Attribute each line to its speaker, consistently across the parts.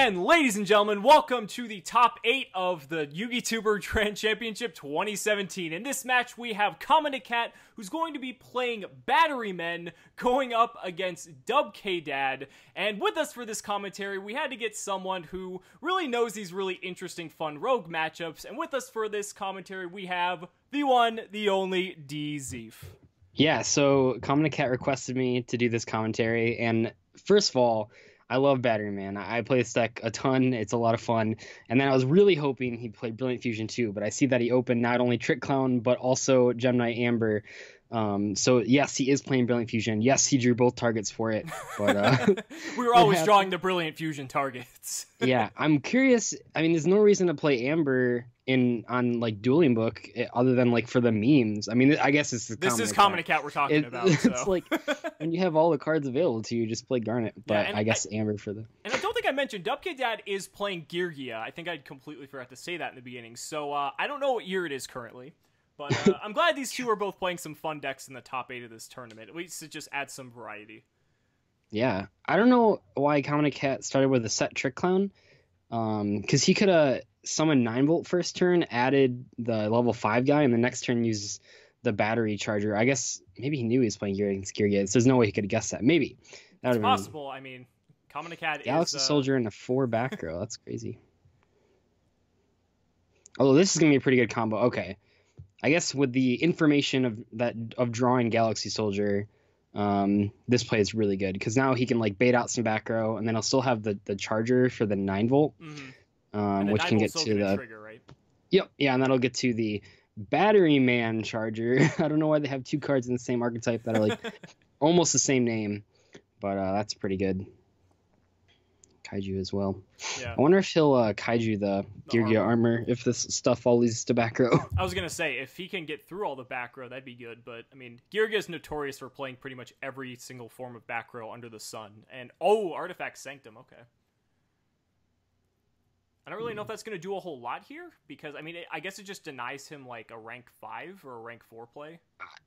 Speaker 1: And ladies and gentlemen, welcome to the top 8 of the YugiTuber Grand Championship 2017. In this match, we have Kaminakat, who's going to be playing Battery Men, going up against Dubkdad. And with us for this commentary, we had to get someone who really knows these really interesting, fun rogue matchups. And with us for this commentary, we have the one, the only DZeef.
Speaker 2: Yeah, so Kaminakat requested me to do this commentary, and first of all, I love Battery Man. I play this deck a ton. It's a lot of fun. And then I was really hoping he'd play Brilliant Fusion too, but I see that he opened not only Trick Clown, but also Gemini Amber. So yes, he is playing Brilliant Fusion. Yes, he drew both targets for it. But
Speaker 1: we were always drawing the Brilliant Fusion targets.
Speaker 2: Yeah, I'm curious. I mean, there's no reason to play Amber on like Dueling Book other than like for the memes. I mean, I guess this is
Speaker 1: Kaminakat we're talking about. So.
Speaker 2: It's like when you have all the cards available to you, just play Garnet. But yeah, I guess Amber for the.
Speaker 1: And I don't think I mentioned Dubkdad is playing Geargia. I think I completely forgot to say that in the beginning. So I don't know what year it is currently. But I'm glad these two are both playing some fun decks in the top 8 of this tournament. At least to just add some variety.
Speaker 2: Yeah, I don't know why Kaminakat started with a set Trick Clown. Because he could have summoned 9-volt first turn, added the level 5 guy, and the next turn uses the battery charger. I guess maybe he knew he was playing Gear against Geargia. So there's no way he could have guessed that. Maybe.
Speaker 1: It's possible. I mean, Kaminakat is...
Speaker 2: Galaxy Soldier and a 4 back row. That's crazy. Although this is going to be a pretty good combo. Okay. I guess with the information of drawing Galaxy Soldier, this play is really good because now he can like bait out some back row, and then he'll still have the charger for the 9-volt, which can get to the
Speaker 1: trigger, right?
Speaker 2: Yep, yeah, and that'll get to the Battery Man charger. I don't know why they have 2 cards in the same archetype that are like almost the same name, but that's pretty good. Kaiju as well. Yeah. I wonder if he'll Kaiju the Geargia armor if this stuff all leads to back row.
Speaker 1: I was going to say, if he can get through all the back row, that'd be good. But, I mean, Geargia is notorious for playing pretty much every single form of back row under the sun. And, oh, Artifact Sanctum, okay. I don't really know if that's going to do a whole lot here. Because, I mean, I guess it just denies him, like, a rank 5 or a rank 4 play.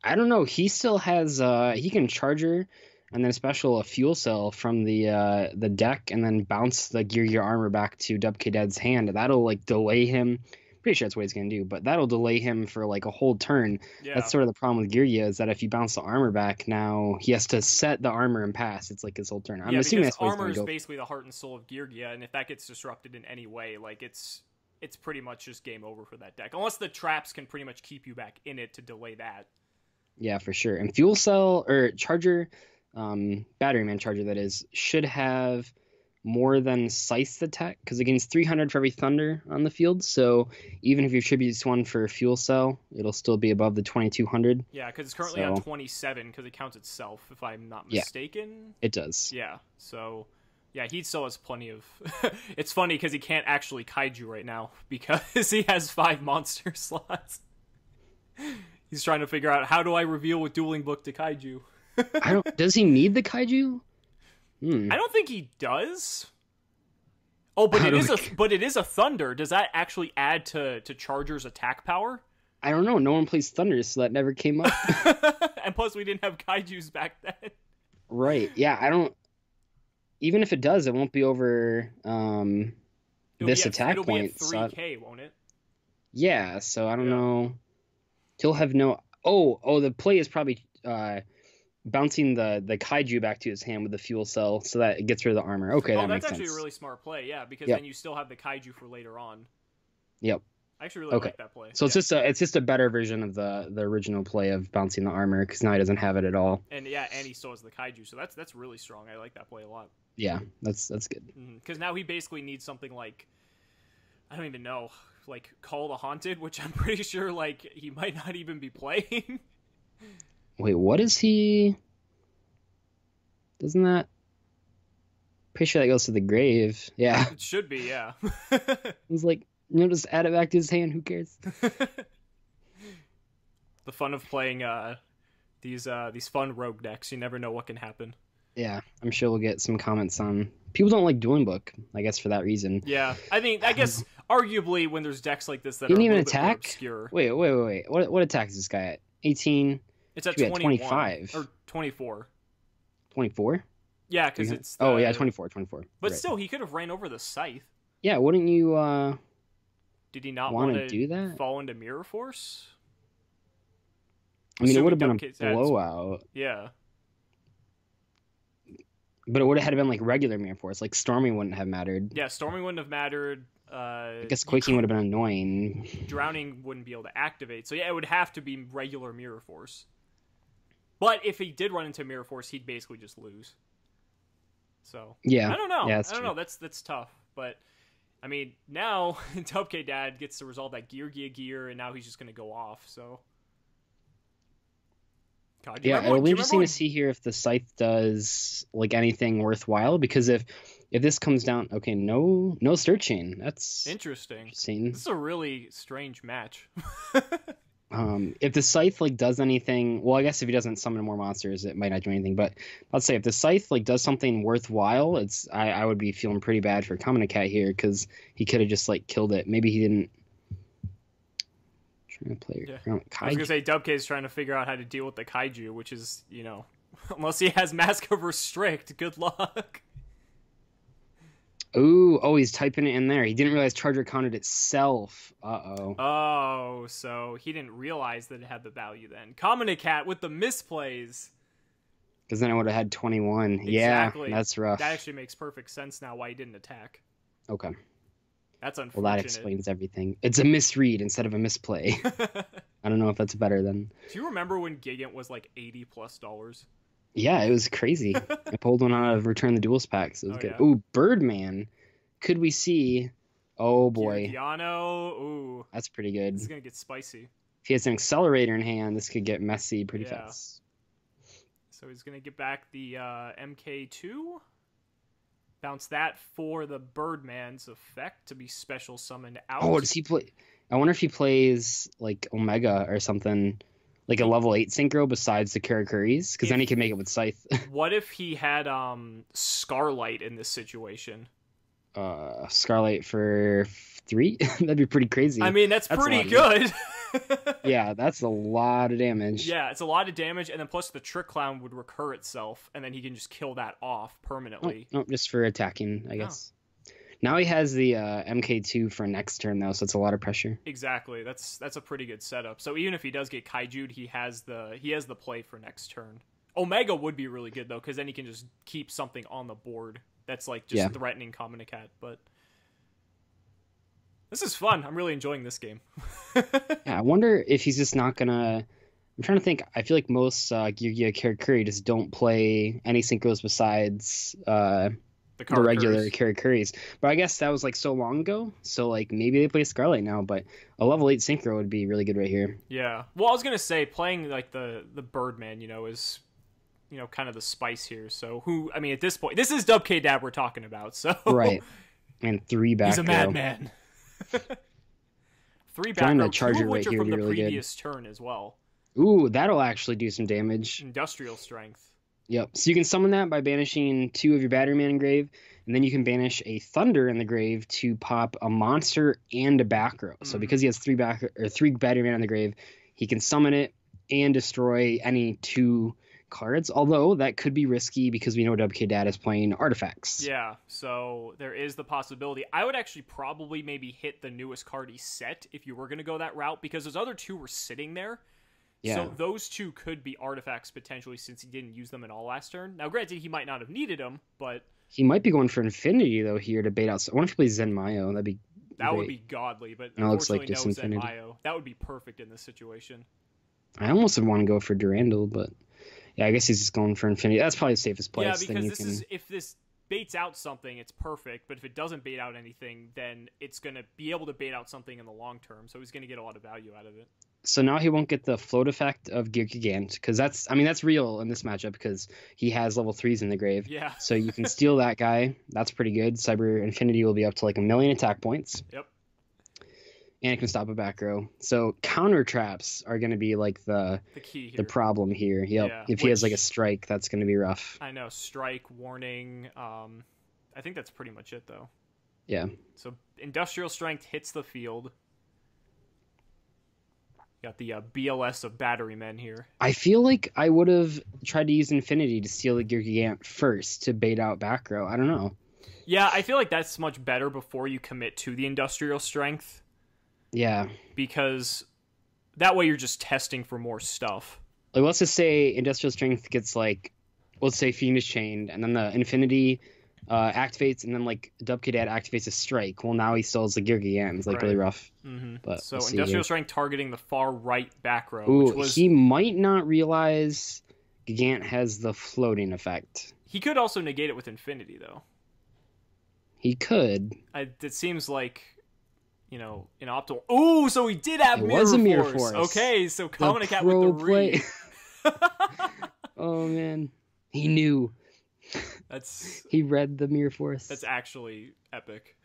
Speaker 2: I don't know. He still has... he can Charger... and then special a fuel cell from the deck, and then bounce the Geargia armor back to Dubkdad's hand. That'll like delay him. Pretty sure that's what he's gonna do, but that'll delay him for like a whole turn. Yeah. That's sort of the problem with Geargia, is that if you bounce the armor back, now he has to set the armor and pass. It's like his whole turn. I'm assuming that's what
Speaker 1: armor is basically the heart and soul of Geargia, and if that gets disrupted in any way, like it's pretty much just game over for that deck, unless the traps can pretty much keep you back in it to delay that. Yeah,
Speaker 2: for sure. And fuel cell or charger. Battery Man charger, that is, should have more than Scythe attack because it gains 300 for every Thunder on the field. So even if you attribute one for fuel cell, it'll still be above the 2200.
Speaker 1: Yeah, because it's currently on 27 because it counts itself, if I'm not mistaken.
Speaker 2: It does.
Speaker 1: Yeah, so yeah, he still has plenty of... It's funny because he can't actually Kaiju right now because he has 5 monster slots. He's trying to figure out, how do I reveal with Dueling Book to Kaiju?
Speaker 2: Does he need the Kaiju?
Speaker 1: I don't think he does. Oh, but it is a Thunder. Does that actually add to Charger's attack power?
Speaker 2: I don't know. No one plays Thunder, so that never came up.
Speaker 1: And plus, we didn't have Kaijus back then.
Speaker 2: Right. Yeah, I don't... Even if it does, it won't be over this attack point.
Speaker 1: It'll be at 3k, won't it?
Speaker 2: Yeah, so I don't know. He'll have no... Oh, the play is probably... bouncing the Kaiju back to his hand with the fuel cell so that it gets rid of the armor. Okay, that makes sense.
Speaker 1: That's actually a really smart play, yeah, because then you still have the Kaiju for later on.
Speaker 2: Yep.
Speaker 1: I actually really like that play.
Speaker 2: So it's just a better version of the original play of bouncing the armor, because now he doesn't have it at all.
Speaker 1: And and he still has the Kaiju, so that's really strong. I like that play a lot.
Speaker 2: Yeah, that's good.
Speaker 1: Because now he basically needs something like, I don't even know, like Call the Haunted, which I'm pretty sure like he might not even be playing.
Speaker 2: Wait, what is he? Doesn't that... Pretty sure that goes to the grave. Yeah.
Speaker 1: It should be, yeah.
Speaker 2: He's like, just add it back to his hand. Who cares?
Speaker 1: The fun of playing these fun rogue decks. You never know what can happen.
Speaker 2: Yeah, I'm sure we'll get some comments on... People don't like Dueling Book, I guess, for that reason.
Speaker 1: Yeah, I mean, I guess, arguably, when there's decks like this that are a little bit more obscure...
Speaker 2: Wait. What attack is this guy at? 18...
Speaker 1: It's at 21.
Speaker 2: 25.
Speaker 1: Or 24.
Speaker 2: 24?
Speaker 1: Yeah, because it's
Speaker 2: Oh, yeah, 24.
Speaker 1: But
Speaker 2: right.
Speaker 1: still, he could have ran over the scythe.
Speaker 2: Yeah, wouldn't you
Speaker 1: Did he not
Speaker 2: want
Speaker 1: want
Speaker 2: to do that?
Speaker 1: fall into Mirror Force?
Speaker 2: I mean, it would have been
Speaker 1: Dubkdad
Speaker 2: a blowout.
Speaker 1: Yeah.
Speaker 2: But it would have had been like regular Mirror Force. Like Storming wouldn't have mattered.
Speaker 1: Yeah, Storming wouldn't have mattered.
Speaker 2: I guess Quaking would have been annoying.
Speaker 1: Drowning wouldn't be able to activate. So yeah, it would have to be regular Mirror Force. But if he did run into Mirror Force, he'd basically just lose. So
Speaker 2: yeah,
Speaker 1: I don't know.
Speaker 2: Yeah,
Speaker 1: I don't know. That's tough. But I mean, now Dubkdad gets to resolve that gear, and now he's just gonna go off. So God,
Speaker 2: yeah, it'll be interesting to see here if the scythe does like anything worthwhile. Because if this comes down, okay, no Stir Chain. That's
Speaker 1: interesting.
Speaker 2: This
Speaker 1: is a really strange match.
Speaker 2: If the scythe like does anything, well, I guess if he doesn't summon more monsters, it might not do anything. But let's say if the scythe like does something worthwhile, I would be feeling pretty bad for Kaminakat here because he could have just like killed it. Maybe he didn't. Trying to play.
Speaker 1: Yeah. I was gonna say Dubkdad is trying to figure out how to deal with the kaiju, which is, you know, unless he has Mask of Restrict, good luck.
Speaker 2: Oh, he's typing it in there. He didn't realize Charger counted itself.
Speaker 1: Oh, so he didn't realize that it had the value then. Kaminakat with the misplays.
Speaker 2: Because then I would have had 21.
Speaker 1: Exactly.
Speaker 2: Yeah, that's rough.
Speaker 1: That actually makes perfect sense now why he didn't attack.
Speaker 2: Okay.
Speaker 1: That's unfortunate.
Speaker 2: Well, that explains everything. It's a misread instead of a misplay. I don't know if that's better than...
Speaker 1: Do you remember when Gigant was like $80+?
Speaker 2: Yeah, it was crazy. I pulled one out of Return the Duelist packs. It was good.
Speaker 1: Yeah.
Speaker 2: Ooh, Birdman. Could we see... Oh, boy.
Speaker 1: Giugiano. Ooh.
Speaker 2: That's pretty good.
Speaker 1: This is going to get spicy.
Speaker 2: If he has an accelerator in hand, this could get messy pretty fast.
Speaker 1: So he's going to get back the MK2. Bounce that for the Birdman's effect to be special summoned out.
Speaker 2: Oh, does he play... I wonder if he plays, like, Omega or something... Like a level 8 synchro besides the Karakuri's, because then he can make it with Scythe.
Speaker 1: What if he had Scarlight in this situation?
Speaker 2: Scarlight for 3? That'd be pretty crazy.
Speaker 1: I mean, that's pretty good.
Speaker 2: Yeah, that's a lot of damage.
Speaker 1: Yeah, it's a lot of damage, and then plus the Trick Clown would recur itself, and then he can just kill that off permanently.
Speaker 2: No, just for attacking, I guess. Now he has the MK2 for next turn, though, so it's a lot of pressure.
Speaker 1: Exactly. That's a pretty good setup. So even if he does get Kaiju'd, he has the play for next turn. Omega would be really good, though, because then he can just keep something on the board that's like just threatening Kaminakat. But this is fun. I'm really enjoying this game.
Speaker 2: Yeah, I wonder if he's just not going to... I'm trying to think. I feel like most Yu-Gi-Oh! Karakuri just don't play any synchros besides... the regular Karakuri's. But I guess that was like so long ago, so like maybe they play Scarlet now, but a level 8 synchro would be really good right here.
Speaker 1: Yeah. Well, I was gonna say playing like the Birdman, you know, is, you know, kind of the spice here. So I mean, at this point, this is Dubkdad we're talking about, so
Speaker 2: right. And 3 back.
Speaker 1: He's a madman. 3 back row, 2 of which are from the previous turn as well.
Speaker 2: Ooh, that'll actually do some damage.
Speaker 1: Industrial strength.
Speaker 2: Yep. So you can summon that by banishing 2 of your Battery Man in grave, and then you can banish a Thunder in the grave to pop a monster and a back row. So because he has 3 Battery Man in the grave, he can summon it and destroy any 2 cards. Although that could be risky because we know Dubkdad is playing artifacts.
Speaker 1: Yeah. So there is the possibility. I would actually probably maybe hit the newest card he set if you were going to go that route, because those other 2 were sitting there. Yeah. So those 2 could be artifacts potentially, since he didn't use them at all last turn. Now, granted, he might not have needed them, but...
Speaker 2: He might be going for Infinity, though, here to bait out... I wonder if he plays Zen Mayo. That
Speaker 1: would be godly, but
Speaker 2: unfortunately
Speaker 1: like no Zen Mayo. That would be perfect in this situation.
Speaker 2: I almost would want to go for Durandal, but... Yeah, I guess he's just going for Infinity. That's probably the safest place.
Speaker 1: Yeah, because if this baits out something, it's perfect, but if it doesn't bait out anything, then it's going to be able to bait out something in the long term, so he's going to get a lot of value out of it.
Speaker 2: So now he won't get the float effect of Gigant, because that's real in this matchup because he has level 3s in the grave.
Speaker 1: Yeah.
Speaker 2: So you can steal that guy. That's pretty good. Cyber Infinity will be up to like 1,000,000 attack points.
Speaker 1: Yep.
Speaker 2: And it can stop a back row. So counter traps are going to be like the
Speaker 1: key here.
Speaker 2: The problem here. Yep. Yeah, if he has like a strike, that's going to be rough.
Speaker 1: I know. Strike, warning. I think that's pretty much it, though.
Speaker 2: Yeah.
Speaker 1: So industrial strength hits the field. Got the BLS of battery men here.
Speaker 2: I feel like I would have tried to use Infinity to steal the Gear Gigant first to bait out back row. I don't know.
Speaker 1: Yeah, I feel like that's much better before you commit to the Industrial Strength.
Speaker 2: Yeah.
Speaker 1: Because that way you're just testing for more stuff.
Speaker 2: Like, let's just say Industrial Strength gets, like, let's say Phoenix Chained, and then the Infinity activates, and then, like, Dubkdad activates a Strike. Well, now he still has the Gear Gigant. It's, like, really rough.
Speaker 1: Mm-hmm.
Speaker 2: But
Speaker 1: so Industrial Strength targeting the far right back row.
Speaker 2: Ooh,
Speaker 1: which was...
Speaker 2: he might not realize Gigant has the floating effect.
Speaker 1: He could also negate it with Infinity, though.
Speaker 2: He could.
Speaker 1: It seems like, you know, an optimal... Ooh, so he did have Mirror Force. It was a Mirror Force. Okay, so Kaminakat with the read.
Speaker 2: Oh, man. He knew. He read the Mirror Force.
Speaker 1: That's actually epic.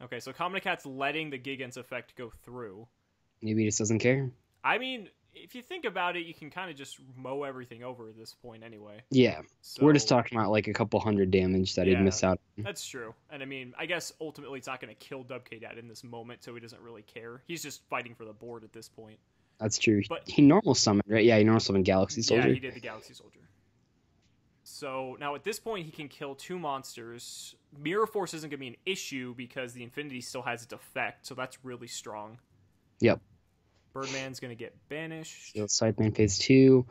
Speaker 1: Okay, so Kaminakat's letting the Gigant's effect go through.
Speaker 2: Maybe he just doesn't care.
Speaker 1: I mean, if you think about it, you can kind of just mow everything over at this point anyway.
Speaker 2: Yeah. So, we're just talking about like a couple hundred damage that he'd miss out.
Speaker 1: That's true. And I mean, I guess ultimately it's not going to kill Dubkdad in this moment, so he doesn't really care. He's just fighting for the board at this point.
Speaker 2: That's true. But he normal summoned, right? Yeah, he normal summoned Galaxy Soldier.
Speaker 1: Yeah, he did the Galaxy Soldier. So now at this point, he can kill 2 monsters. Mirror Force isn't going to be an issue because the Infinity still has its effect, so that's really strong.
Speaker 2: Yep.
Speaker 1: Birdman's going to get banished.
Speaker 2: Scytheman phase 2.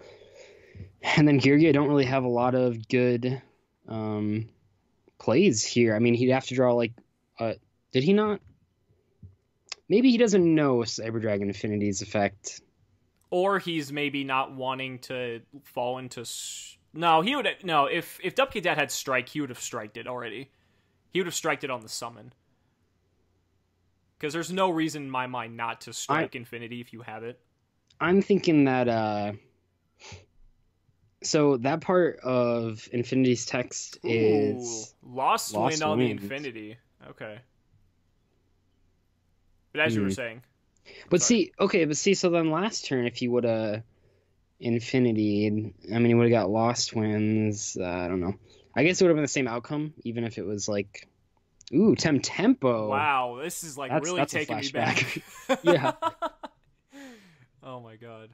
Speaker 2: And then Geargia don't really have a lot of good plays here. I mean, he'd have to draw like... did he not? Maybe he doesn't know Cyber Dragon Infinity's effect.
Speaker 1: Or he's maybe not wanting to fall into... No, he would... No, if Dubkdad had Strike, he would have striked it already. He would have striked it on the summon. Because there's no reason in my mind not to strike Infinity if you have it. I'm
Speaker 2: thinking that... So that part of Infinity's text is...
Speaker 1: Lost Wind on the Infinity. Okay. But as you were saying...
Speaker 2: But see, so then last turn, if he would have Infinity, I mean, he would have got Lost Winds. I don't know. I guess it would have been the same outcome, even if it was like, ooh, Tempo.
Speaker 1: Wow, this is like really taking me back.
Speaker 2: Yeah.
Speaker 1: Oh my god.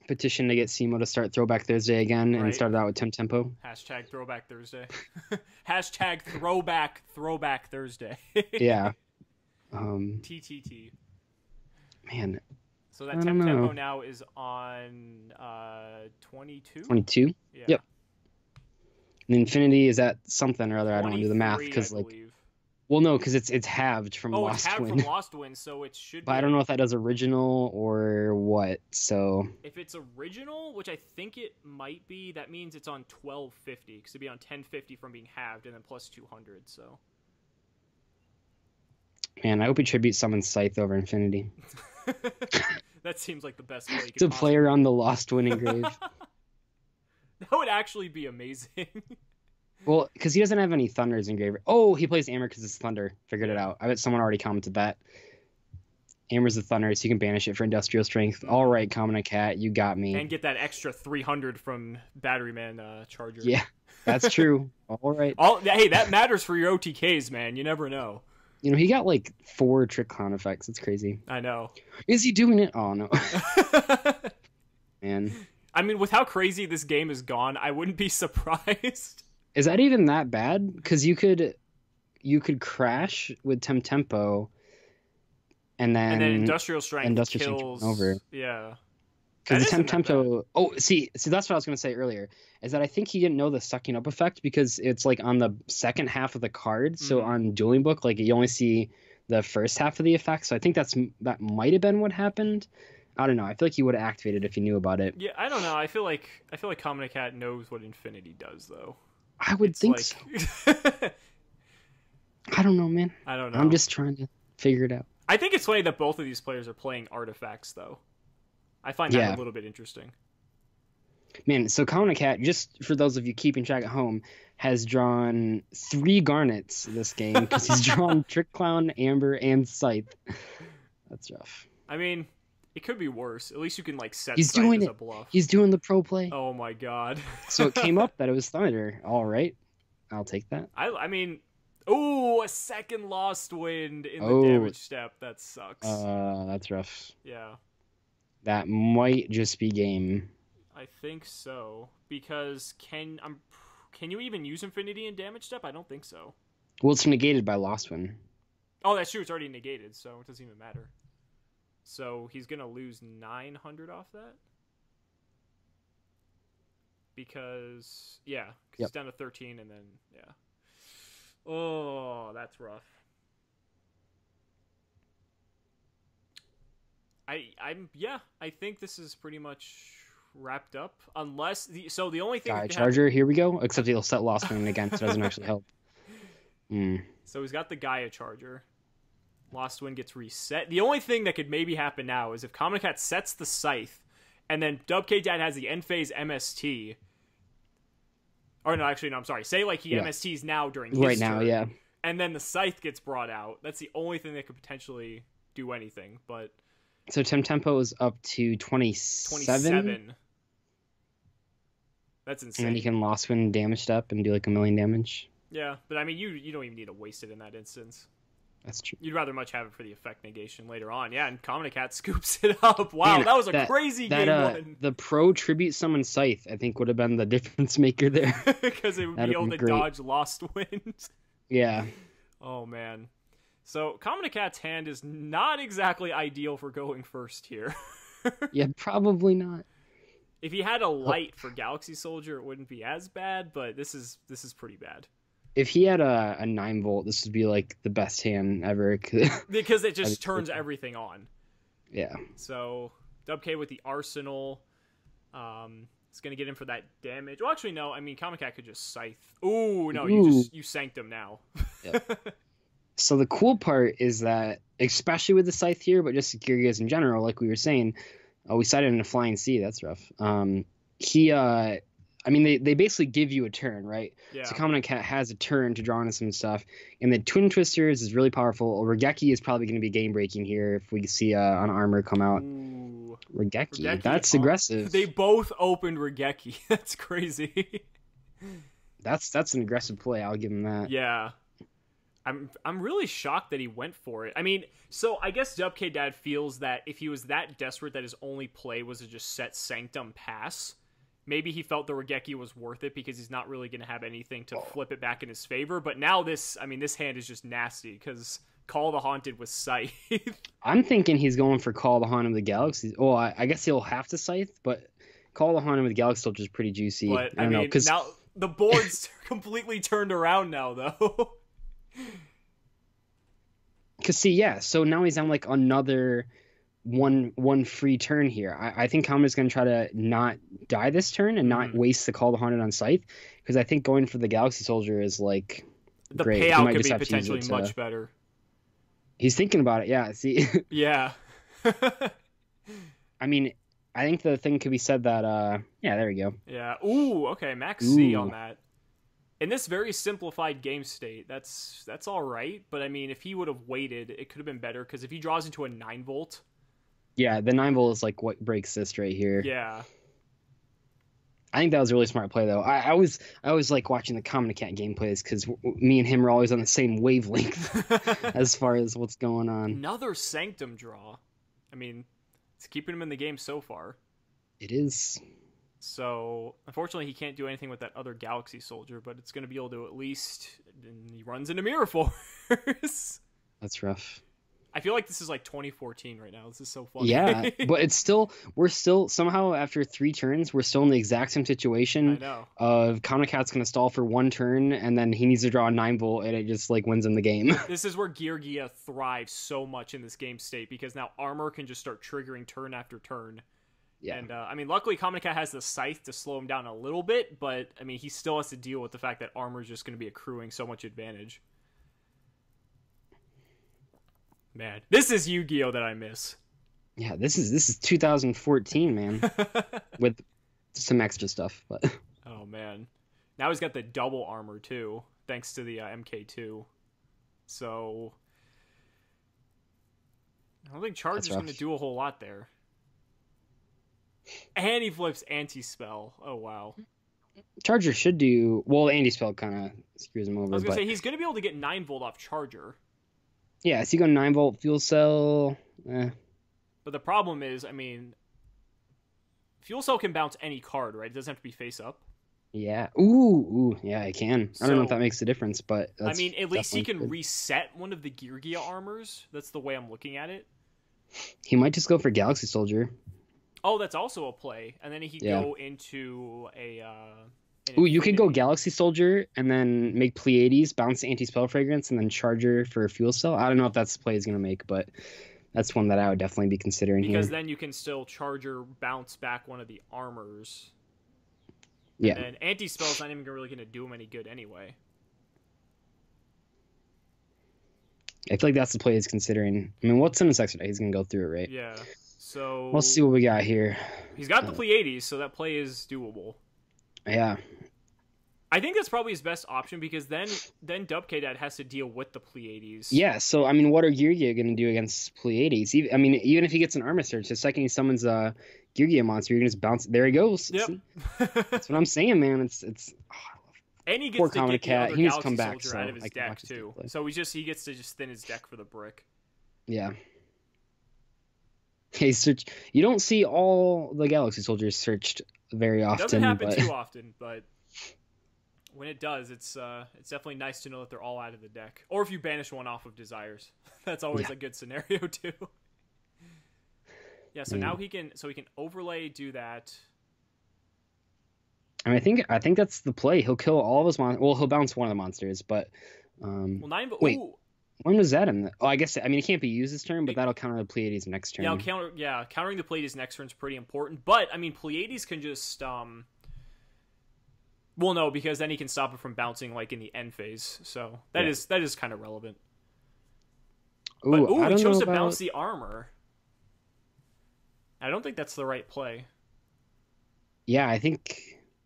Speaker 2: Petition to get Cimo to start Throwback Thursday again, and started out with Tempo.
Speaker 1: Hashtag Throwback Thursday. Hashtag Throwback Thursday.
Speaker 2: Yeah.
Speaker 1: TTT.
Speaker 2: Man.
Speaker 1: So that Tempo now is on 22?
Speaker 2: 22?
Speaker 1: Yeah.
Speaker 2: Yep. And Infinity is at something or other. I don't do the math because well, no, because it's halved from Lost Wind.
Speaker 1: It's halved from Lost Wind, so it should.
Speaker 2: But I don't know if that does original or what. So
Speaker 1: if it's original, which I think it might be, that means it's on 1250 because it'd be on 1050 from being halved and then plus 200. So. Man,
Speaker 2: I hope he tribute summons Scythe over Infinity.
Speaker 1: That seems like the best way
Speaker 2: to play around the Lost Wind engrave.
Speaker 1: That would actually be amazing.
Speaker 2: Well, because he doesn't have any Thunders engraved. Oh, he plays Amber because it's Thunder. Figured it out. I bet someone already commented that. Amber's the Thunder, so you can banish it for Industrial Strength. All right, Kaminakat, you got me.
Speaker 1: And get that extra 300 from Batteryman Charger.
Speaker 2: Yeah, that's true. All right.
Speaker 1: Hey, that matters for your OTKs, man. You never know.
Speaker 2: You know, he got like 4 Trick Clown effects. It's crazy.
Speaker 1: I know.
Speaker 2: Is he doing it? Oh, no. Man.
Speaker 1: I mean, with how crazy this game is gone, I wouldn't be surprised.
Speaker 2: Is that even that bad? Because you could crash with Tempo, and then
Speaker 1: Industrial Strength kills
Speaker 2: over.
Speaker 1: Yeah.
Speaker 2: Because the Tempo. Oh, see, that's what I was gonna say earlier. Is that I think he didn't know the sucking up effect because it's like on the second half of the card. So on Dueling Book, like you only see the first half of the effect. So I think that might have been what happened. I don't know. I feel like he would have activated if he knew about it.
Speaker 1: Yeah, I don't know. I feel like Kaminakat knows what Infinity does, though.
Speaker 2: I would think so. I don't know, man.
Speaker 1: I don't know.
Speaker 2: I'm just trying to figure it out.
Speaker 1: I think it's funny that both of these players are playing artifacts, though. I find that a little bit interesting.
Speaker 2: Man, so Kaminakat, just for those of you keeping track at home, has drawn 3 Garnets this game because he's drawn Trick Clown, Amber, and Scythe. That's rough.
Speaker 1: I mean, it could be worse. At least you can like set
Speaker 2: Scythe as a bluff. He's doing the pro play.
Speaker 1: Oh my god.
Speaker 2: So it came up that it was Thunder. All right. I'll take that.
Speaker 1: I mean, Oh, a second lost wind in the damage step. That sucks.
Speaker 2: That's rough.
Speaker 1: Yeah.
Speaker 2: That might just be game.
Speaker 1: I think so. Because can you even use Infinity in damage step? I don't think so.
Speaker 2: Well, it's negated by lost wind.
Speaker 1: Oh, that's true. It's already negated, so it doesn't even matter. So he's going to lose 900 off that? Because, yeah. He's down to 13, and then, yeah. Oh, that's rough. I think this is pretty much wrapped up. Unless, the only thing...
Speaker 2: Gaia Charger, here we go. Except he'll set lost wind again, so it doesn't actually help.
Speaker 1: So he's got the Gaia Charger. Lost Wind gets reset. The only thing that could maybe happen now is if Kaminakat sets the Scythe, and then Dubkdad has the end phase MST. Or no, actually, no, I'm sorry. Say like he MSTs now during his turn, and then the Scythe gets brought out. That's the only thing that could potentially do anything. But
Speaker 2: so Tempo is up to 27.
Speaker 1: That's insane.
Speaker 2: And then you can Lost Wind damage up and do like 1,000,000 damage.
Speaker 1: Yeah, but I mean, you don't even need to waste it in that instance.
Speaker 2: That's true.
Speaker 1: You'd rather much have it for the effect negation later on. Yeah, and Kaminakat scoops it up. Wow, that was a crazy game one.
Speaker 2: The pro tribute summon Scythe, I think, would have been the difference maker there.
Speaker 1: Because it would be able to dodge Lost Wind.
Speaker 2: Yeah.
Speaker 1: Oh, man. So, Kaminakat's hand is not exactly ideal for going first here.
Speaker 2: Yeah, probably not.
Speaker 1: If he had a light for Galaxy Soldier, it wouldn't be as bad, but this is pretty bad.
Speaker 2: If he had a 9-volt, this would be like the best hand ever.
Speaker 1: Because it just turns everything on.
Speaker 2: Yeah.
Speaker 1: So, Dubk with the Arsenal. It's going to get in for that damage. Well, actually, no. I mean, Kaminakat could just Scythe. Ooh, no. You sanked him now.
Speaker 2: Yep. So the cool part is that, especially with the Scythe here, but just Geargias in general, like we were saying, we cited in a Flying Sea. That's rough. I mean, they basically give you a turn, right?
Speaker 1: Yeah.
Speaker 2: So Kaminakat has a turn to draw into some stuff. And the Twin Twisters is really powerful. Regeki is probably going to be game-breaking here if we see an armor come out.
Speaker 1: Ooh.
Speaker 2: Regeki, that's aggressive.
Speaker 1: They both opened Regeki. That's crazy.
Speaker 2: That's an aggressive play. I'll give him that.
Speaker 1: Yeah. I'm really shocked that he went for it. I mean, so I guess Dubkdad feels that if he was that desperate that his only play was to just set Sanctum pass, maybe he felt the Regeki was worth it because he's not really going to have anything to flip it back in his favor. But now this hand is just nasty because Call the Haunted with Scythe.
Speaker 2: I'm thinking he's going for Call the Haunted with Galaxy. Oh, I guess he'll have to Scythe, but Call the Haunted with Galaxy Soldier is pretty juicy.
Speaker 1: But I mean, now the board's completely turned around now, though.
Speaker 2: Because so now he's on like another one free turn here. I think Kamina's going to try to not die this turn and not waste the Call the Haunted on Scythe, because I think going for the Galaxy Soldier is like
Speaker 1: the
Speaker 2: great.
Speaker 1: Payout could be potentially much better.
Speaker 2: He's thinking about it. Yeah. See.
Speaker 1: Yeah.
Speaker 2: I mean, I think the thing could be said that there we go.
Speaker 1: Yeah. Ooh. Okay. Max C on that. In this very simplified game state, that's all right. But I mean, if he would have waited, it could have been better. Because if he draws into a 9-volt,
Speaker 2: yeah, the 9-volt is like what breaks this right here.
Speaker 1: Yeah,
Speaker 2: I think that was a really smart play, though. I always like watching the Kaminakat gameplays because me and him are always on the same wavelength as far as what's going on.
Speaker 1: Another Sanctum draw. I mean, it's keeping him in the game so far.
Speaker 2: It is.
Speaker 1: So, unfortunately, he can't do anything with that other Galaxy Soldier, but it's going to be able to at least... And he runs into Mirror Force.
Speaker 2: That's rough.
Speaker 1: I feel like this is like 2014 right now. This is so funny.
Speaker 2: Yeah, but we're still, somehow after 3 turns, we're still in the exact same situation.
Speaker 1: I know.
Speaker 2: Of Kaminakat's going to stall for 1 turn, and then he needs to draw a 9-volt, and it just like wins him the game.
Speaker 1: This is where Geargia thrives so much in this game state, because now armor can just start triggering turn after turn. Yeah. And, I mean, luckily Kaminakat has the Scythe to slow him down a little bit, but, I mean, he still has to deal with the fact that armor is just going to be accruing so much advantage. Man, this is Yu-Gi-Oh! That I miss.
Speaker 2: Yeah, this is 2014, man. With some extra stuff, but...
Speaker 1: Oh, man. Now he's got the double armor, too, thanks to the MK2. So... I don't think Charge is going to do a whole lot there. And he flips Anti-Spell. Oh, wow.
Speaker 2: Charger should do well. Anti-spell kind of screws him over,
Speaker 1: I was gonna
Speaker 2: but
Speaker 1: say he's gonna be able to get 9-volt off Charger.
Speaker 2: yeah, so you go 9-volt fuel cell.
Speaker 1: But the problem is, I mean, Fuel Cell can bounce any card, right? It doesn't have to be face up.
Speaker 2: Yeah. Ooh, yeah, I can. I don't know if
Speaker 1: So,
Speaker 2: that makes a difference, but
Speaker 1: I mean, at least he can
Speaker 2: good.
Speaker 1: reset one of the Gear Gia armors. That's the way I'm looking at it.
Speaker 2: He might just go for Galaxy Soldier.
Speaker 1: Oh, that's also a play. And then he could
Speaker 2: Yeah.
Speaker 1: go into an
Speaker 2: Ooh, you could go
Speaker 1: Infinity.
Speaker 2: Galaxy Soldier and then make Pleiades, bounce Anti-Spell Fragrance, and then Charger for Fuel Cell. I don't know if that's the play he's going to make, but that's one that I would definitely be considering
Speaker 1: Because
Speaker 2: here.
Speaker 1: then you can still Charger bounce back one of the armors.
Speaker 2: Yeah.
Speaker 1: And Anti-Spell's not even really going to do him any good anyway.
Speaker 2: I feel like that's the play he's considering. I mean, what's in his extra deck? He's going to go through it, right?
Speaker 1: Yeah. So
Speaker 2: Let's see what we got here.
Speaker 1: he's got the Pleiades, so that play is doable.
Speaker 2: Yeah.
Speaker 1: I think that's probably his best option because then Dubkdad has to deal with the Pleiades.
Speaker 2: Yeah, so, I mean, what are Gear Gia going to do against Pleiades? I mean, even if he gets an Armor Surge, the second he summons a Gear Gia monster, you can just bounce. There he goes.
Speaker 1: Yep.
Speaker 2: See? That's what I'm saying, man. It's
Speaker 1: And he
Speaker 2: Poor
Speaker 1: gets to get the
Speaker 2: Kaminakat.
Speaker 1: other
Speaker 2: He needs to
Speaker 1: Galaxy
Speaker 2: come back,
Speaker 1: Soldier
Speaker 2: so
Speaker 1: out of his
Speaker 2: I can
Speaker 1: deck
Speaker 2: watch this
Speaker 1: too.
Speaker 2: gameplay.
Speaker 1: So he gets to just thin his deck for the brick.
Speaker 2: Yeah. Hey, search. You don't see all the Galaxy Soldiers searched very
Speaker 1: It
Speaker 2: often.
Speaker 1: doesn't happen
Speaker 2: but...
Speaker 1: too often, but when it does, it's definitely nice to know that they're all out of the deck. Or if you banish one off of Desires, that's always a good scenario too. Yeah. So now he can overlay, do that.
Speaker 2: I mean, I think that's the play. He'll kill all of his monsters. Well, he'll bounce one of the monsters, but
Speaker 1: Well, 9.
Speaker 2: wait.
Speaker 1: Ooh.
Speaker 2: When was that in? Oh, I guess it can't be used this turn, but that'll counter the Pleiades next turn.
Speaker 1: Yeah, countering the Pleiades next turn is pretty important. But I mean, Pleiades can just well, no, because then he can stop it from bouncing like in the end phase. So that is kind of relevant. But he chose to bounce the armor. I don't think that's the right play.
Speaker 2: Yeah, I think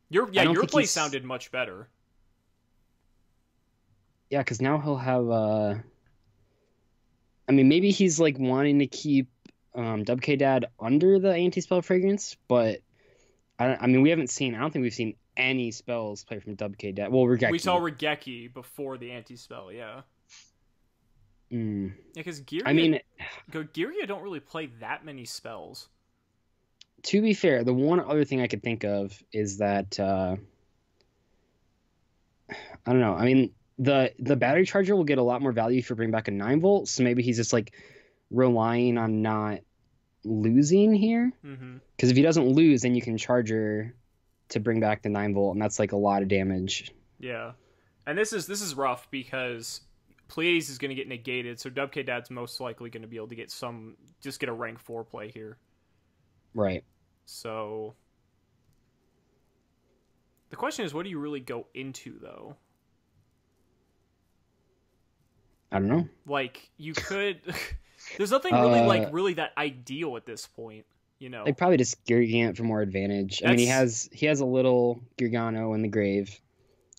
Speaker 1: your play sounded much better.
Speaker 2: Yeah, because now he'll have. I mean, maybe he's like wanting to keep Dubkdad under the anti-spell fragrance, but I mean, we haven't seen. I don't think we've seen any spells play from Dubkdad. Well, Regeki.
Speaker 1: We saw Regeki before the anti-spell, yeah. Yeah, because Gearia don't really play that many spells.
Speaker 2: To be fair, the one other thing I could think of is that I don't know. I mean, the battery charger will get a lot more value if you bring back a 9-volt. So maybe he's just like relying on not losing here. Because if he doesn't lose, then you can charger to bring back the 9-volt, and that's like a lot of damage.
Speaker 1: Yeah, and this is rough because Pleiades is going to get negated, so Dubkdad's most likely going to be able to get a rank 4 play here.
Speaker 2: Right.
Speaker 1: So the question is, what do you really go into though?
Speaker 2: I don't know.
Speaker 1: Like, you could there's nothing really that ideal at this point, you know.
Speaker 2: They probably just Gigant for more advantage. I mean, he has a little Gigano in the grave,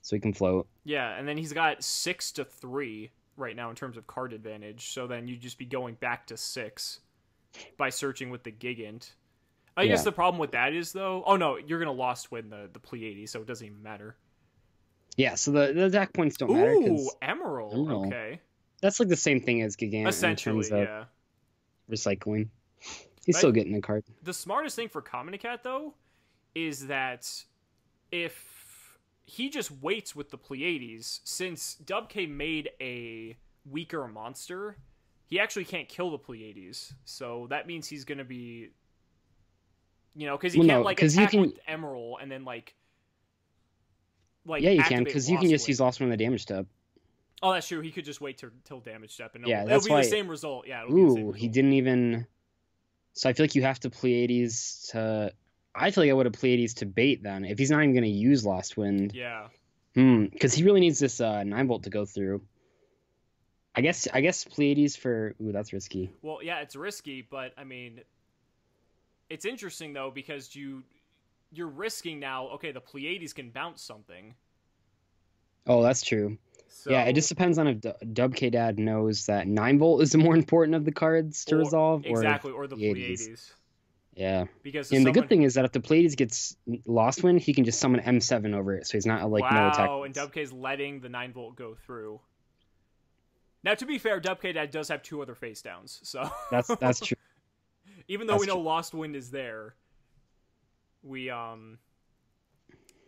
Speaker 2: so he can float.
Speaker 1: Yeah, and then he's got 6-3 right now in terms of card advantage. So then you'd just be going back to 6 by searching with the Gigant. I guess the problem with that is though. Oh no, you're gonna lost win the Pleiades, so it doesn't even matter.
Speaker 2: Yeah, so the attack points don't matter.
Speaker 1: Ooh, Emerald. Okay.
Speaker 2: That's like the same thing as Gigant
Speaker 1: Essentially,
Speaker 2: in terms of recycling. He's still getting a card.
Speaker 1: The smartest thing for Kaminakat, though, is that if he just waits with the Pleiades, since Dubk made a weaker monster, he actually can't kill the Pleiades. So that means he's going to be, because he can't attack with Emerald and then
Speaker 2: yeah, you can, because you can just use Lost One in the damage step.
Speaker 1: Oh, that's true. He could just wait till damage step, and
Speaker 2: that's
Speaker 1: it'll be the same result. Yeah. It'll be the same result. He didn't even.
Speaker 2: So I feel like you have to Pleiades to. I feel like I would have Pleiades to bait then if he's not even going to use Lost Wind.
Speaker 1: Yeah.
Speaker 2: Because he really needs this 9-volt to go through. I guess Pleiades for. Ooh, that's risky.
Speaker 1: Well, yeah, it's risky, but I mean, it's interesting though because you're risking now. Okay, the Pleiades can bounce something.
Speaker 2: Oh, that's true. So, yeah, it just depends on if Dubkdad knows that 9-volt is the more important of the cards to resolve.
Speaker 1: Exactly, or the Pleiades.
Speaker 2: Yeah.
Speaker 1: Because
Speaker 2: And the good thing is that if the Pleiades gets Lost Wind, he can just summon M7 over it, so he's not like no attack.
Speaker 1: Wow, and Dubk's letting the 9-volt go through. Now, to be fair, Dubkdad does have 2 other face downs, so
Speaker 2: that's true.
Speaker 1: Even though we know Lost Wind is there, we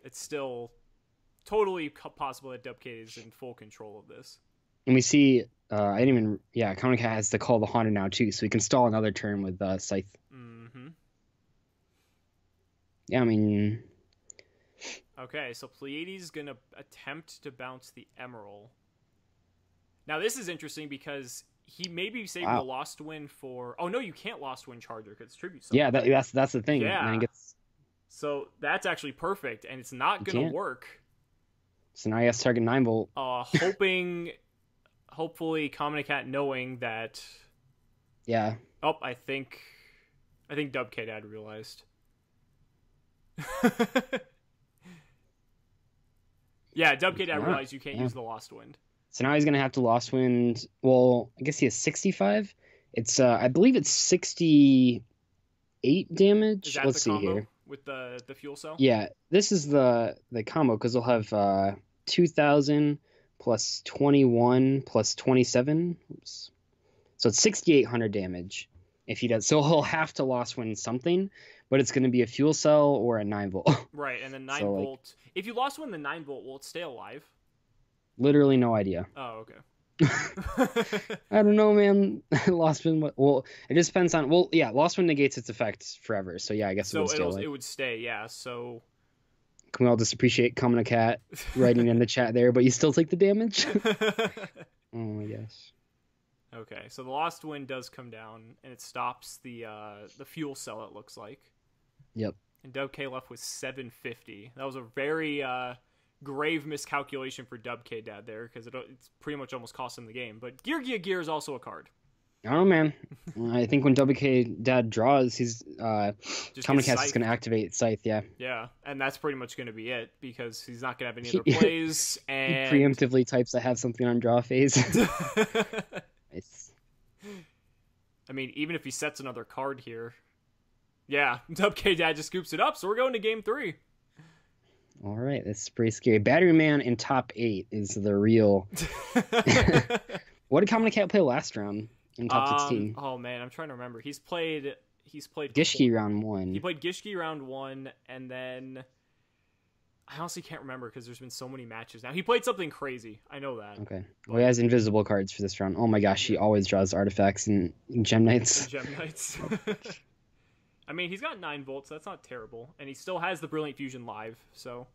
Speaker 1: it's still totally possible that Dubkd is in full control of this.
Speaker 2: And we see, Kaminakat has to call the Haunted now too, so we can stall another turn with Scythe.
Speaker 1: Mm-hmm.
Speaker 2: Yeah, I mean...
Speaker 1: Okay, so Pleiades gonna attempt to bounce the Emerald. Now this is interesting because he may be saving the Lost Wind for... Oh no, you can't Lost Wind Charger because it's Tribute Summon.
Speaker 2: Yeah, that's the thing.
Speaker 1: Yeah.
Speaker 2: And it gets...
Speaker 1: So that's actually perfect, and it's not gonna work.
Speaker 2: So now he has to target 9-volt.
Speaker 1: Hopefully Kaminakat knowing that...
Speaker 2: Yeah.
Speaker 1: Oh, I think Dubkdad realized. Yeah, Dubkdad realized you can't use the Lost Wind.
Speaker 2: So now he's going to have to Lost Wind. Well, I guess he has 65. It's I believe it's 68 damage.
Speaker 1: Is that
Speaker 2: Let's
Speaker 1: the combo
Speaker 2: see here.
Speaker 1: With the fuel cell?
Speaker 2: Yeah, this is the combo because they'll have 2,000 plus 21 plus 27. Oops. So it's 6,800 damage if he does. So he'll have to Lost Wind something, but it's going to be a fuel cell or a 9-volt.
Speaker 1: Right, and the 9-volt. If you Lost Wind the 9-volt, will it stay alive?
Speaker 2: Literally no idea.
Speaker 1: Oh, okay.
Speaker 2: I don't know, man. Lost Wind. Well, it just depends on. Well, yeah, Lost Wind negates its effects forever. So yeah, I guess it would
Speaker 1: stay. Yeah. So
Speaker 2: can we all just appreciate Kaminakat writing in the chat there? But you still take the damage. Oh my gosh.
Speaker 1: Okay, so the Lost Wind does come down, and it stops the fuel cell. It looks like.
Speaker 2: Yep.
Speaker 1: And Dubk left with 750. That was a very grave miscalculation for Dubkdad there, because it's pretty much almost cost him the game. But Gear is also a card.
Speaker 2: I don't know, man. I think when Dubkdad draws, he's Kaminakat's just going to activate Scythe, yeah.
Speaker 1: Yeah, and that's pretty much going to be it, because he's not going to have any other plays. And
Speaker 2: he preemptively types I have something on draw phase. Nice.
Speaker 1: I mean, even if he sets another card here, yeah, Dubkdad just scoops it up, so we're going to game 3.
Speaker 2: All right, that's pretty scary. Battery Man in top 8 is the real. What did Kaminakat play last round in top 16?
Speaker 1: Oh man, I'm trying to remember. He's played
Speaker 2: Gishki round 1.
Speaker 1: He played Gishki round 1, and then I honestly can't remember because there's been so many matches now. He played something crazy. I know that.
Speaker 2: Okay. Well, he has invisible cards for this round. Oh my gosh, he always draws artifacts and Gem Knights.
Speaker 1: Gem Knights. I mean, he's got 9 volts. So that's not terrible, and he still has the Brilliant Fusion live. So,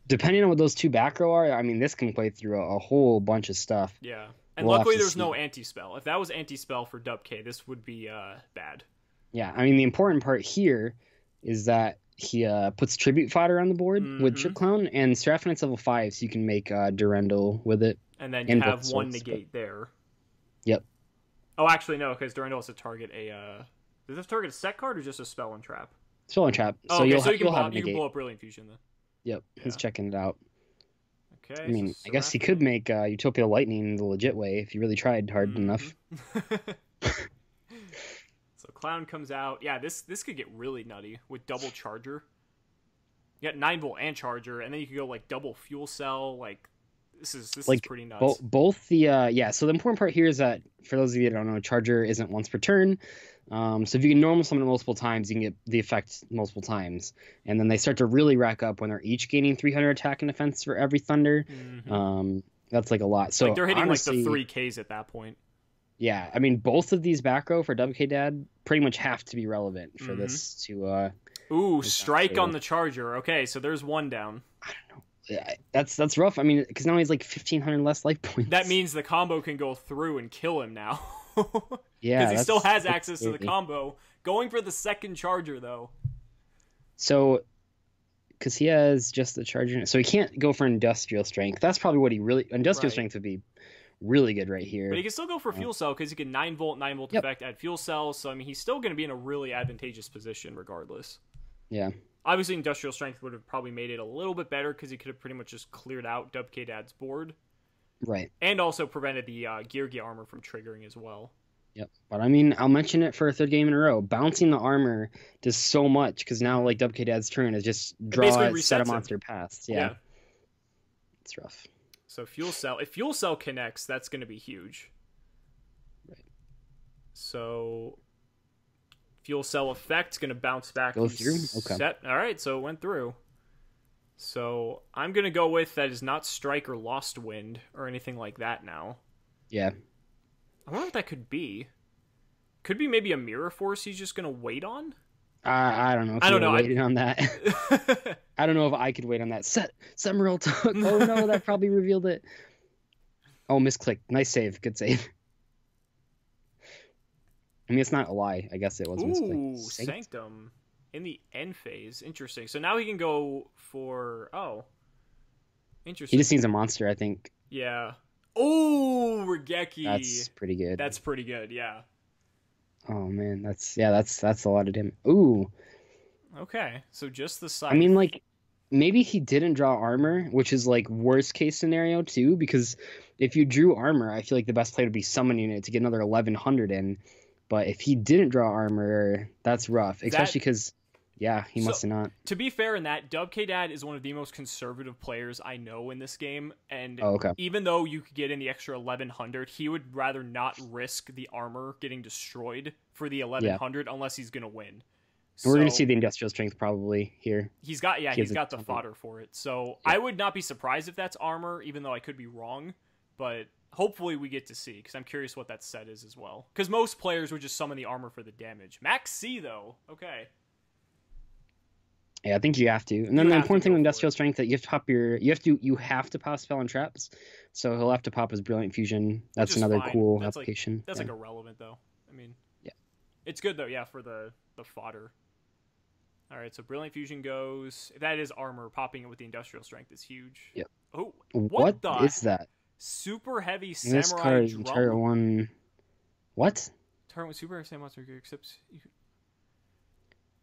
Speaker 2: depending on what those 2 back row are, I mean, this can play through a whole bunch of stuff.
Speaker 1: Yeah, and luckily there's no anti-spell. If that was anti-spell for Dubk, this would be bad.
Speaker 2: Yeah, I mean, the important part here is that he puts tribute fodder on the board with Trip Clown and Seraph Knight's level 5, so you can make Durendal with it.
Speaker 1: And then you have one negate there.
Speaker 2: Yep.
Speaker 1: Oh, actually, no, because Durendal has to target a... does this target a set card or just a spell and trap?
Speaker 2: Spell and trap.
Speaker 1: Oh,
Speaker 2: so
Speaker 1: okay,
Speaker 2: you
Speaker 1: can blow up Brilliant Fusion then.
Speaker 2: Yep, yeah. He's checking it out.
Speaker 1: Okay.
Speaker 2: I mean, I guess he could make Utopia Lightning the legit way if he really tried hard enough.
Speaker 1: So Clown comes out. Yeah, this could get really nutty with double Charger. You got 9-volt and Charger, and then you could go like double Fuel Cell. Like this is pretty nuts.
Speaker 2: Both the so the important part here is that for those of you that don't know, Charger isn't once per turn. So if you can normal summon it multiple times, you can get the effect multiple times, and then they start to really rack up when they're each gaining 300 attack and defense for every Thunder. That's like a lot. So
Speaker 1: like they're hitting
Speaker 2: honestly,
Speaker 1: like the 3Ks at that point.
Speaker 2: Yeah, I mean, both of these back row for Dubkdad pretty much have to be relevant for this to...
Speaker 1: Ooh, strike on the Charger. Okay, so there's one down.
Speaker 2: I don't know. Yeah, that's rough. I mean, because now he's like 1,500 less life points.
Speaker 1: That means the combo can go through and kill him now.
Speaker 2: Yeah,
Speaker 1: because he still has access to the combo. Going for the second Charger, though.
Speaker 2: So, because he has just the Charger... So he can't go for Industrial Strength. That's probably what he really... Industrial Strength would be... really good right here.
Speaker 1: But he can still go for Fuel Cell because he can 9-volt effect, add Fuel Cell. So, I mean, he's still going to be in a really advantageous position regardless.
Speaker 2: Yeah.
Speaker 1: Obviously, Industrial Strength would have probably made it a little bit better because he could have pretty much just cleared out Dubkdad's board.
Speaker 2: Right.
Speaker 1: And also prevented the Gear armor from triggering as well.
Speaker 2: Yep. But I mean, I'll mention it for a third game in a row. Bouncing the armor does so much because now like Dubkdad's turn is just draw, set a monster past. Yeah. It's rough.
Speaker 1: So fuel cell. If fuel cell connects, that's going to be huge.
Speaker 2: Right.
Speaker 1: So fuel cell effect's going to bounce back.
Speaker 2: Go through. Okay.
Speaker 1: Set. All right. So it went through. So I'm going to go with that is not strike or lost wind or anything like that now.
Speaker 2: Yeah.
Speaker 1: I wonder what that could be. Could be maybe a mirror force he's just going to wait on?
Speaker 2: I don't know if
Speaker 1: I don't know.
Speaker 2: waiting on that. I don't know if I could wait on that. Summerall took. Oh no, that probably revealed it. Oh, misclicked. Nice save. Good save. I mean, it's not a lie. I guess it was misclicked.
Speaker 1: Ooh, Sanctum in the end phase. Interesting. So now he can go for... Oh. Interesting.
Speaker 2: He just needs a monster, I think.
Speaker 1: Yeah. Oh, Regeki.
Speaker 2: That's pretty good.
Speaker 1: That's pretty good, yeah.
Speaker 2: Oh man, that's a lot of damage. Ooh.
Speaker 1: Okay, so just the side.
Speaker 2: I mean, like, maybe he didn't draw armor, which is like worst case scenario too, because if you drew armor, I feel like the best play would be summoning it to get another 1100 in. But if he didn't draw armor, that's rough, especially because, yeah, he must have not.
Speaker 1: To be fair in that, Dubkdad is one of the most conservative players I know in this game, and even though you could get in the extra 1100, he would rather not risk the armor getting destroyed for the 1100 unless he's going to win.
Speaker 2: So, we're going to see the industrial strength probably here.
Speaker 1: He's got the fodder for it. So I would not be surprised if that's armor, even though I could be wrong, but hopefully we get to see, because I'm curious what that set is as well. Because most players would just summon the armor for the damage. Max C, though. Okay.
Speaker 2: Yeah, I think you have to. And then the important thing with industrial strength that you have to pop you have to pop spell and traps. So he'll have to pop his brilliant fusion. That's another cool application.
Speaker 1: That's like irrelevant though. I mean,
Speaker 2: yeah,
Speaker 1: it's good though. Yeah, for the fodder. All right, so brilliant fusion goes. If that is armor, popping it with the industrial strength is huge.
Speaker 2: Yep.
Speaker 1: Oh,
Speaker 2: what is that?
Speaker 1: Super heavy
Speaker 2: samurai this card, drum. Turret 1. What?
Speaker 1: Turret 1 super heavy samurai except.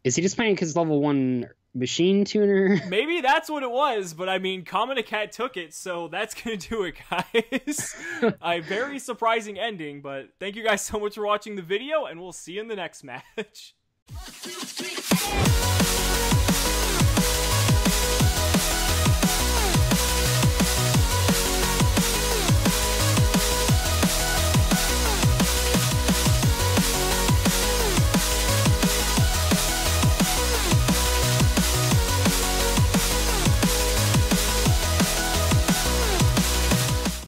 Speaker 2: Is he just playing because level 1 machine tuner?
Speaker 1: Maybe that's what it was, but I mean, Kaminakat took it, so that's gonna do it, guys. A very surprising ending, but thank you guys so much for watching the video, and we'll see you in the next match. 1, 2, 3, 4.